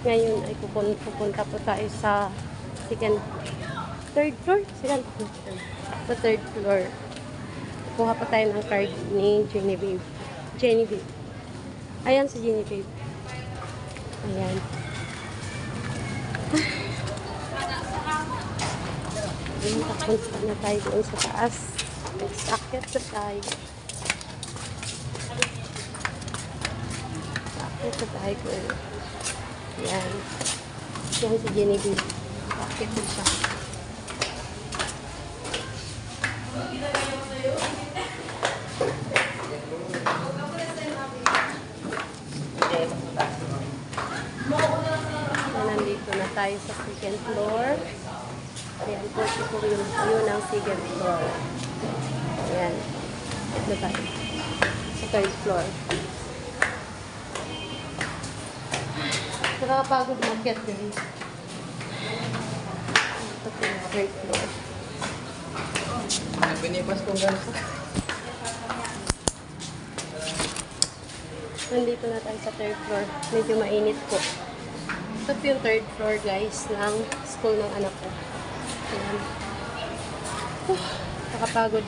Ngayon ay pupunta po tayo sa third floor? Sa third floor. Kuha pa tayo ng card ni Genevieve. Genevieve. Ayan si Genevieve. Ayan. Punta na tayo doon sa taas. Akyat na tayo. Akyat na tayo ko. Ayan. Yan si Genevieve. Akyat na siya. Nandito na tayo sa second floor. Ayan po, ito yung view ng second floor. Ayan. Ito na tayo. Sa third floor. Nakakapagod mag-get guys. Ito po yung third floor. Pinipas kong gano'n. Nandito na tayo sa third floor. Medyo mainit po. Ito po yung third floor guys ng school ng anak ko. Ayan. Nakapagod.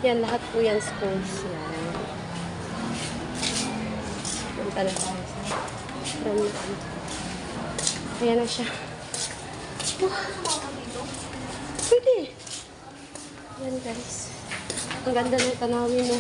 Yan, lahat po yan schools. Yan. Punta na tayo sa room natin. Ayan na siya. Pwede. Yan guys. Ang ganda ng tanawin mo.